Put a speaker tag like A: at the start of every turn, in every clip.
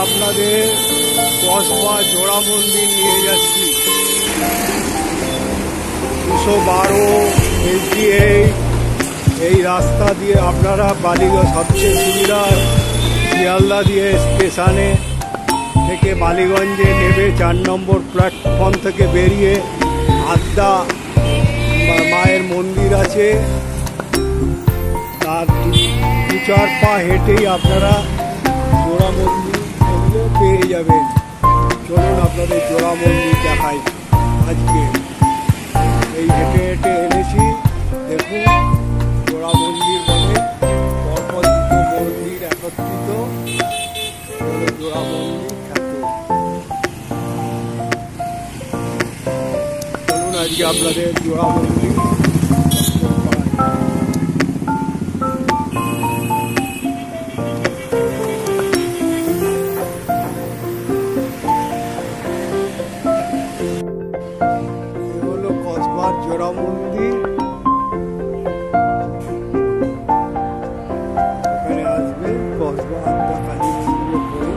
A: আপনাদের কসবা জোড়া মন্দির নিয়ে যাচ্ছি। 212 এই রাস্তা দিয়ে আপনারা বালিগঞ্জ সবচেয়ে সুবিধা, শিয়ালদা দিয়ে স্টেশনে থেকে বালিগঞ্জে নেবে 4 নম্বর প্ল্যাটফর্ম থেকে বেরিয়ে আদ্যা মায়ের মন্দির আছে, তার 2-4 পা হেঁটেই আপনারা জোড়া মন্দির পেয়ে যাবেন। চলুন আপনাদের জোড়া মন্দির দেখাই। আজকে এই হেঁটে হেঁটে এনেছি, দেখুন জোড়া মন্দির বলে পরপর দুটো মন্দির একত্রিত জোড়া মন্দির খ্যাত। চলুন আজকে আপনাদের জোড়া মন্দির জোড়া মন্দির। এখানে আসবে কসবা আদ্যা কালী মন্দিরে পড়ে।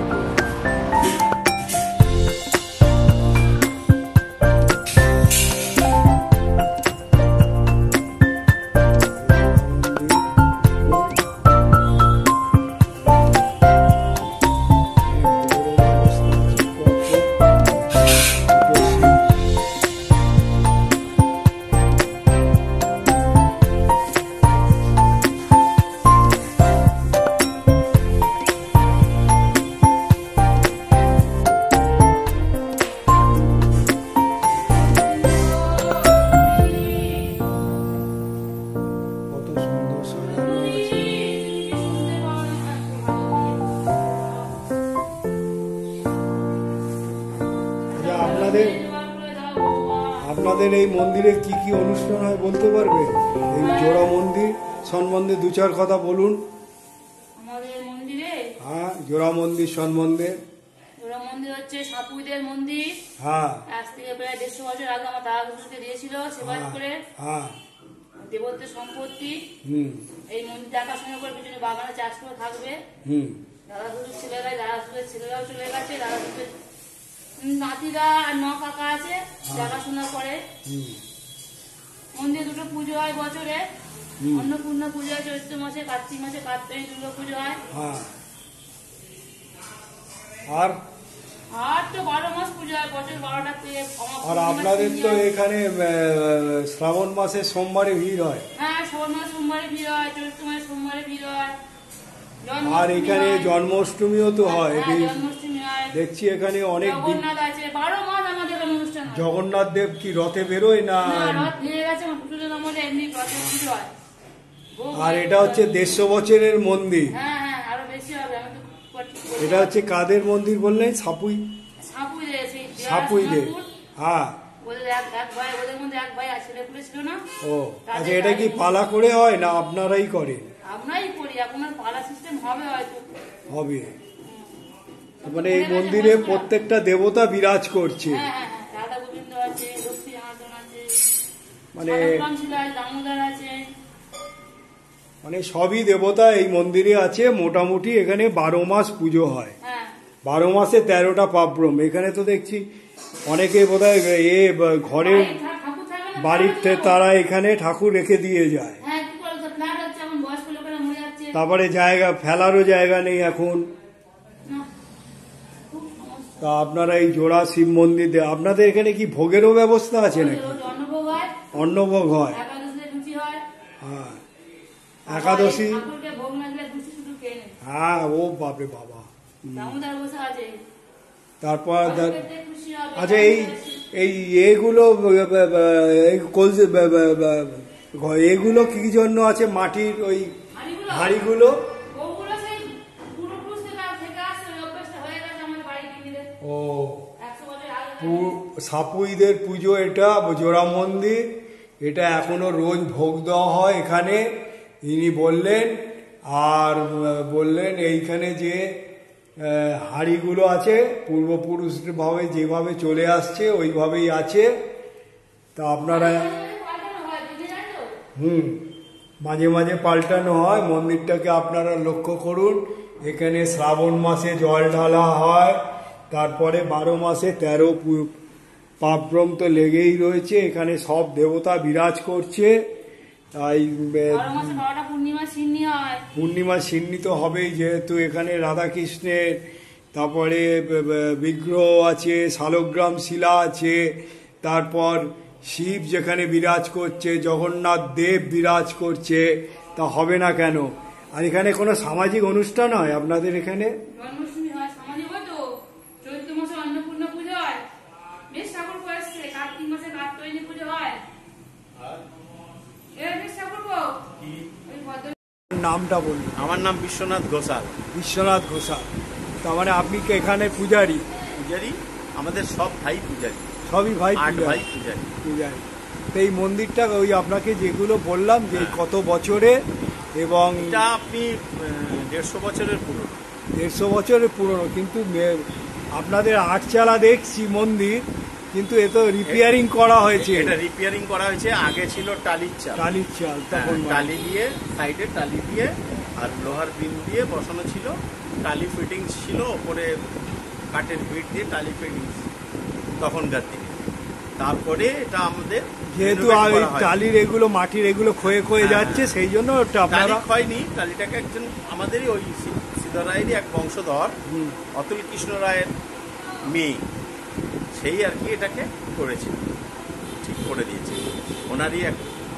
A: আপনাদের এই মন্দিরে কি কি অনুষ্ঠান হয় বলতে পারবে? এই জোড়া মন্দির সম্বন্ধে 2-4 কথা বলুন।
B: আমাদের মন্দিরে
A: জোড়া মন্দির সম্বন্ধে।
B: জোড়া মন্দির হচ্ছে সাপুইদের মন্দির। আজ থেকে প্রায় 150 বছর আগে আমার দাদা শ্বশুরকে দিয়েছিল সেবাজ করে। দেবত্বের সম্পত্তি। এই মন্দির দেখাশোনা করে পিছনে বাগানে চাষ করে থাকবে। দাদা শ্বশুর ছেলেরা, দাদা শ্বশুরের ছেলেরাও চলে গেছে, দাদা শ্বশুরের নাতিরা আর 9 কাকা আছে দেখাশোনা করে। মন্দিরে 2টো পুজো হয় বছরে, অন্নপূর্ণা পুজো হয় চৈত্র মাসে, কার্তিক মাসে কার্তিক দুর্গা পুজো হয়। আর তো 12 মাস পুজো হয়, বছর 12টা পেয়ে।
A: আর আপনাদের তো এখানে শ্রাবণ মাসে সোমবারে ভিড় হয়।
B: শ্রাবণ মাসে সোমবারে ভিড় হয়, চৈত্র মাসে সোমবারে ভিড় হয়।
A: আর এখানে জন্মাষ্টমীও তো হয়,
B: জন্মাষ্টমী হয়
A: দেখছি এখানে অনেক।
B: জগন্নাথ আছে, 12 মাস আমাদের অনুষ্ঠান হয়।
A: জগন্নাথ দেব কি রথে বেরোয় না?
B: রথ নিয়ে গেছে পুজোর আমাদের এমনি রথে পুজো হয়।
A: আর এটা হচ্ছে 150 বছরের মন্দির।
B: আরো বেশি হবে।
A: এটা হচ্ছে কাদের মন্দির বললেন? সাপুইদের।
B: ওদের মধ্যে এক ভাই ছেলে পুলে ছিল না।
A: ও আচ্ছা, এটা কি পালা করে হয় না আপনারাই করেন?
B: আমরাই করি, এখন আর পালা সিস্টেম হবে হয়তো।
A: হবে মানে এই মন্দিরে প্রত্যেকটা দেবতা বিরাজ করছে।
B: রাধা গোবিন্দ আছে, লক্ষ্মী জনার্দন আছে,
A: মানে
B: দামোদর আছে,
A: মানে সবই দেবতা এই মন্দিরে আছে। মোটামুটি এখানে 12 মাস পুজো হয়। 12 মাসে 13টা পার্বণ। এখানে তো দেখছি অনেকে বোধহয় ঘরের বাড়িতে তারা এখানে ঠাকুর রেখে দিয়ে যায়। তারপরে জায়গা ফেলারও জায়গা নেই এখন। তা আপনারা এই জোড়া শিব মন্দির, আপনাদের এখানে কি ভোগেরও ব্যবস্থা আছে নাকি? অন্নভোগ হয়। একাদশী। ও বাপরে বাবা। তারপর আচ্ছা, এই এগুলো এগুলো কি জন্য আছে? মাটির ওই হাঁড়িগুলো। ও সাপুইদের পুজো, এটা জোড়া মন্দির, এটা এখনো রোজ ভোগ দেওয়া হয় এখানে। ইনি বললেন, আর বললেন এইখানে যে হাঁড়িগুলো আছে পূর্বপুরুষের ভাবে যেভাবে চলে আসছে ওইভাবেই আছে। তা আপনারা মাঝে মাঝে পাল্টানো হয়। মন্দিরটাকে আপনারা লক্ষ্য করুন, এখানে শ্রাবণ মাসে জল ঢালা হয়, তারপরে 12 মাসে 13 পার্বণ তো লেগেই রয়েছে। এখানে সব দেবতা বিরাজ করছে। তাই পূর্ণিমা সিন্নি তো হবেই, যেহেতু এখানে রাধাকৃষ্ণের তারপরে বিগ্রহ আছে, শালগ্রাম শিলা আছে, তারপর শিব যেখানে বিরাজ করছে, জগন্নাথ দেব বিরাজ করছে, তা হবে না কেন? আর এখানে কোনো সামাজিক অনুষ্ঠান হয় আপনাদের এখানে? নামটা বলুন।
C: আমার নাম বিশ্বনাথ ঘোষাল।
A: বিশ্বনাথ ঘোষাল, তার মানে আপনি কি এখানে পূজারি?
C: পূজারি, আমাদের সব ভাই পূজারি,
A: সবই ভাই
C: পূজারি।
A: পূজারি। তো এই মন্দিরটা ওই আপনাকে যেগুলো বললাম যে কত বছরে, এবং
C: এটা আপনি 150 বছরের পুরনো।
A: 150 বছরের পুরনো, কিন্তু আপনাদের আটচালা দেখছি মন্দির, কিন্তু এ তো রিপেয়ারিং করা হয়েছে।
C: এটা রিপেয়ারিং করা হয়েছে। আগে ছিল টালির চাল, তখন টালি দিয়ে সাইডে টালি দিয়ে আর লোহার বিম দিয়ে বসানো ছিল। টালি ফিটিংস ছিল, ওপরে কাঠের বিট দিয়ে টালি ফিটিংস তখনকার দিনে। তারপরে এটা আমাদের
A: যেহেতু টালির এগুলো মাটির এগুলো ক্ষয়ে যাচ্ছে, সেই জন্য
C: টালি হয়নি। টালিটাকে একজন আমাদেরই ওই শ্রীধর রায়েরই এক বংশধর, অতুল কৃষ্ণ রায়ের মেয়ে, সেই আর কি এটাকে করেছে, ঠিক করে দিয়েছে। ওনারই এক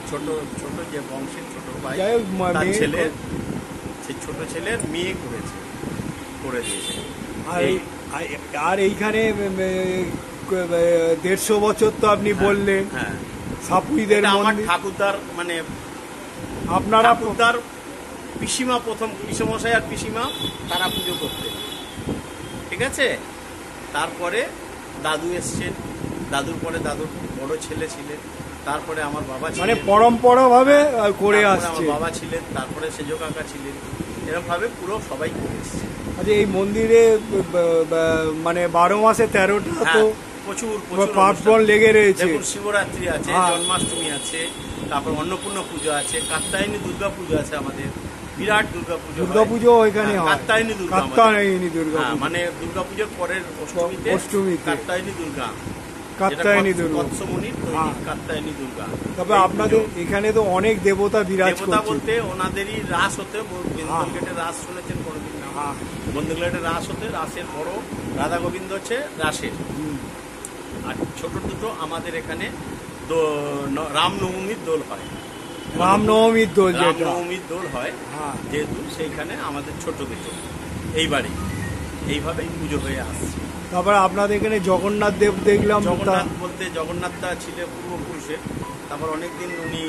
C: ছোট ছোট যে বংশের ছোট ভাই, তার ছেলে, সেই ছোট ছেলের মেয়ে করেছে, করে দিয়েছে।
A: আর এইখানে 150 বছর তো আপনি বললেন।
C: হ্যাঁ,
A: সাপুইদের
C: আমার ঠাকুরদার, মানে
A: আপনারা
C: ঠাকুরদার পিসিমা, প্রথম পিসমশাই আর পিসিমা তারা পুজো করতেন, ঠিক আছে। তারপরে দাদু এসছেন, দাদুর পরে দাদুর বড় ছেলে ছিলেন, তারপরে আমার বাবা ছিলেন,
A: মানে পরম্পরা ভাবে করে আসছে।
C: আমার বাবা ছিলেন, তারপরে সেজ কাকা ছিলেন, এরকম ভাবে পুরো সবাই করে এসছে।
A: আচ্ছা, এই মন্দিরে মানে 12 মাসে 13টা তো
C: প্রচুর
A: পার্বণ লেগে রয়েছে।
C: শিবরাত্রি আছে, জন্মাষ্টমী আছে, তারপর অন্নপূর্ণা পুজো আছে, কাত্যায়নী দুর্গা পুজো আছে আমাদের, বিরাট দুর্গা
A: পুজো ওইখানে হয়।
C: কাত্যায়নী দুর্গা, মানে দুর্গা পুজোর পরের অষ্টমীতে কাত্যায়নী দুর্গা, কাত্যায়নী দুর্গা।
A: তবে আপনাদের এখানে তো অনেক দেবতা বিরাজ করছে।
C: দেবতা বলতে ওনাদেরই রাস হতে, বন্দুকঘাটের রাস শুনেছেন কোনোদিন? বন্দুকঘাটের রাস হতে, রাসের বড় রাধা গোবিন্দ হচ্ছে রাসের। আর ছোট দুটো আমাদের এখানে রামনবমীর দোল হয়।
A: রামনবমীর
C: দোল হয়, যেহেতু সেইখানে আমাদের ছোট দুটো এইভাবেই পুজো হয়ে আসছে।
A: তারপরে আপনাদের এখানে জগন্নাথ দেব দেখলাম।
C: জগন্নাথ বলতে জগন্নাথদা ছিলেন পূর্বপুরুষের, তারপর অনেকদিন উনি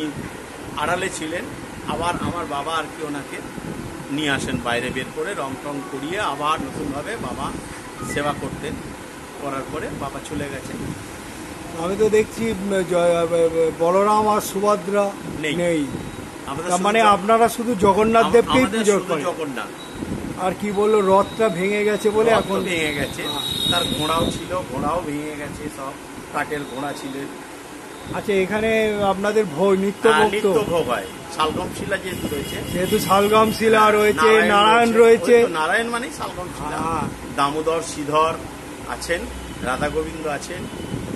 C: আড়ালে ছিলেন, আবার আমার বাবা আর কি ওনাকে নিয়ে আসেন বাইরে বের করে, রং টং করিয়ে আবার নতুনভাবে বাবা সেবা করতেন। করার পরে বাবা চলে গেছেন।
A: আমি তো দেখছি বলরাম আর সুভদ্রা নেই, মানে আপনারা শুধু জগন্নাথ দেবকেই পুজো করেন।
C: জগন্নাথ
A: আর কি বললো, রথটা ভেঙে গেছে বলে, এখন
C: ভেঙে গেছে। তার ঘোড়াও ছিল, ঘোড়াও ভেঙে গেছে, সব কাঠের ঘোড়া ছিলেন।
A: আচ্ছা, এখানে আপনাদের নিত্য
C: ভোগ হয়। শালগ্রাম শিলা যেহেতু
A: শালগ্রাম শিলা রয়েছে, নারায়ণ রয়েছে।
C: নারায়ণ মানে শালগ্রাম শিলা। দামোদর, শ্রীধর আছেন, রাধা গোবিন্দ আছেন,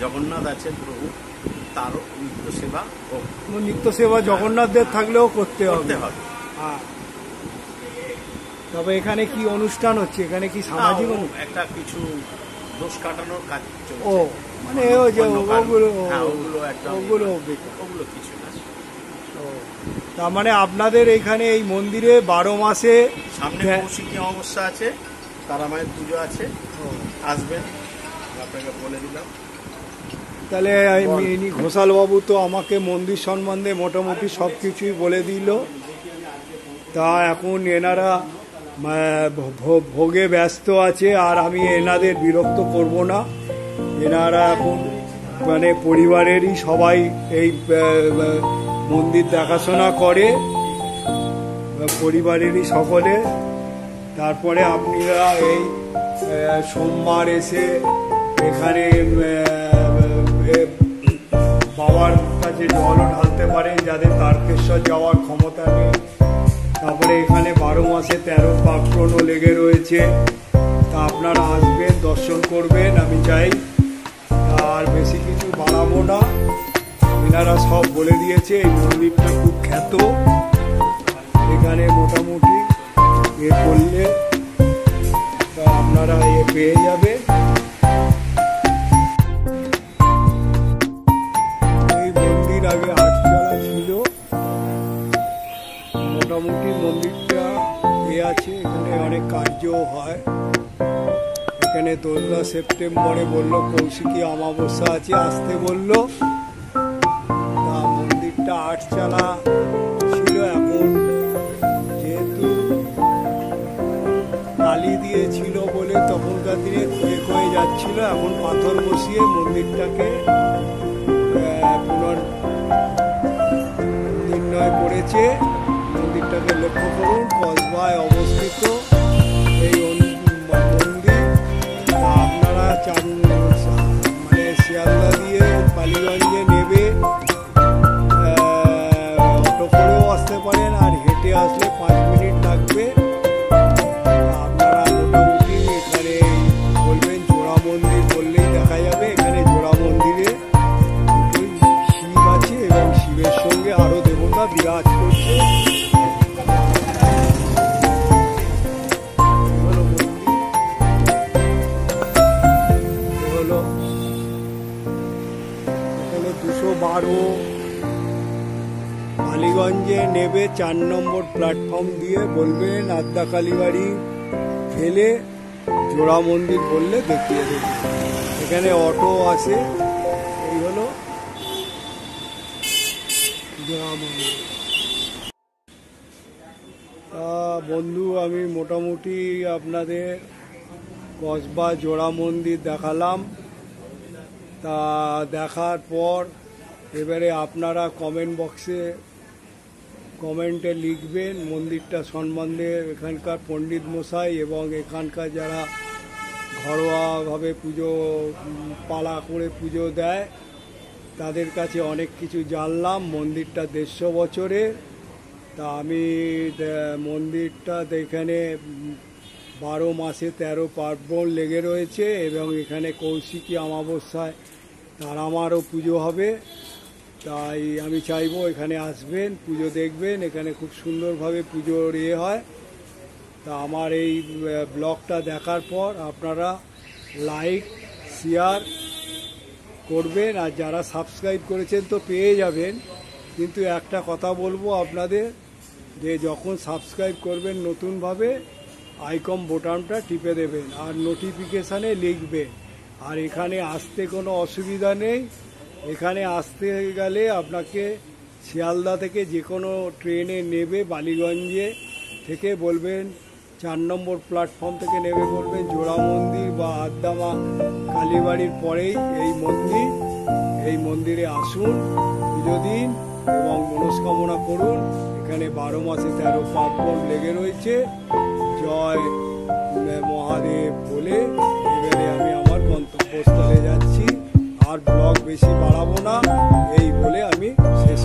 C: জগন্নাথ আছেন প্রভু, তারও নিত্য সেবা
A: জগন্নাথদের থাকলেও করতে হবে। তবে এখানে কি অনুষ্ঠান হচ্ছে? এখানে কি সামাজিক
C: একটা কিছু দোষ কাটানোর কাজ চলছে।
A: ও মানে ওগুলো
C: কিছু না।
A: তার মানে আপনাদের এখানে এই মন্দিরে 12 মাসে
C: সামনে কৌশিকী অমাবস্যা আছে, তারা মায়ের পুজো আছে, আসবেন, আপনাকে বলে দিলাম।
A: তাহলে ঘোষাল বাবু তো আমাকে মন্দির সম্বন্ধে মোটামুটি সব কিছুই বলে দিল। তা এখন এনারা ভোগে ব্যস্ত আছে, আর আমি এনাদের বিরক্ত করব না। এনারা এখন মানে পরিবারেরই সবাই এই মন্দির দেখাশোনা করে, পরিবারেরই সকলে। তারপরে আপনারা এই সোমবার এসে এখানে বাবার কাছে কাছে জলও ঢালতে পারেন যাদের তারকেশ্বর যাওয়ার ক্ষমতা নেই। তারপরে এখানে 12 মাসে 13 পার্বণও লেগে রয়েছে, তা আপনারা আসবেন, দর্শন করবেন। আমি চাই আর বেশি কিছু বাড়াবো না, এনারা সব বলে দিয়েছে। এই মন্দিরটা খুব খ্যাত, এখানে মোটামুটি করলে তা আপনারা পেয়ে যাবে। এই মন্দির আগে আটচালা ছিল, মোটামুটি মন্দিরটা আছে, এখানে অনেক কার্যও হয়। এখানে 2 সেপ্টেম্বরে বললো কৌশিকী অমাবস্যা আছে, আসতে বললো। তা মন্দিরটা আটচালা ছিল, এখন যেহেতু টালি দিয়েছিল বলে তখনকার দিনে ক্ষয়ে ক্ষয়ে যাচ্ছিল, এখন পাথর বসিয়ে মন্দিরটাকে পুনর্নির্ণয় করেছে। মন্দিরটাকে লক্ষ্য করুন, কসবায় অবস্থিত এই মন্দির। আপনারা মানে শিয়ালদা দিয়ে বালিগঞ্জে নেবে অটো করেও আসতে পারেন, আর হেঁটে আসলে 5 মিনিট লাগবে। আপনারা মোটামুটি এখানে বলবেন জোড়া মন্দির বললেই দেখা যাবে। এখানে জোড়া মন্দিরে শিব আছে এবং শিবের সঙ্গে আরো দেবতা বিরাজ করছে। বালিগঞ্জে নেবে 4 নম্বর প্ল্যাটফর্ম দিয়ে বলবেন আদ্যা কালীবাড়ি ফেলে জোড়া মন্দির বললে দেখিয়ে দেবে। এখানে অটো আছে, এই হলো জোড়া মন্দির। বন্ধু, আমি মোটামুটি আপনাদের কসবা জোড়া মন্দির দেখালাম। তা দেখার পর এবারে আপনারা কমেন্ট বক্সে কমেন্টে লিখবেন মন্দিরটা সম্বন্ধে, এখানকার পণ্ডিত মশাই এবং এখানকার যারা ঘরোয়াভাবে পুজো পালা করে পুজো দেয় তাদের কাছে অনেক কিছু জানলাম। মন্দিরটা 150 বছরের। তা আমি মন্দিরটা এখানে 12 মাসে 13 পার্বণ লেগে রয়েছে এবং এখানে কৌশিকী অমাবস্যায় তারামারও পুজো হবে। তাই আমি চাইবো এখানে আসবেন, পুজো দেখবেন। এখানে খুব সুন্দরভাবে পুজোর হয়। তা আমার এই ব্লগটা দেখার পর আপনারা লাইক শেয়ার করবেন, আর যারা সাবস্ক্রাইব করেছেন তো পেয়ে যাবেন। কিন্তু একটা কথা বলবো আপনাদের, যে যখন সাবস্ক্রাইব করবেন নতুনভাবে আইকন বোতামটা টিপে দেবেন আর নোটিফিকেশানে লিখবেন। আর এখানে আসতে কোনো অসুবিধা নেই। এখানে আসতে গেলে আপনাকে শিয়ালদা থেকে যে কোনো ট্রেনে নেবে, বালিগঞ্জে থেকে বলবেন 4 নম্বর প্ল্যাটফর্ম থেকে নেবে, বলবেন জোড়া মন্দির বা আদ্যা কালীবাড়ির পরেই এই মন্দিরে আসুন, পুজো দিন এবং মনস্কামনা করুন। এখানে 12 মাসে 13 পার্বণ লেগে রয়েছে। জয় মহাদেব বলে এবারে আমি আমার গন্তব্যস্থলে যাচ্ছি। আর ব্লগ বেশি বাড়াবো না, এই বলে আমি শেষ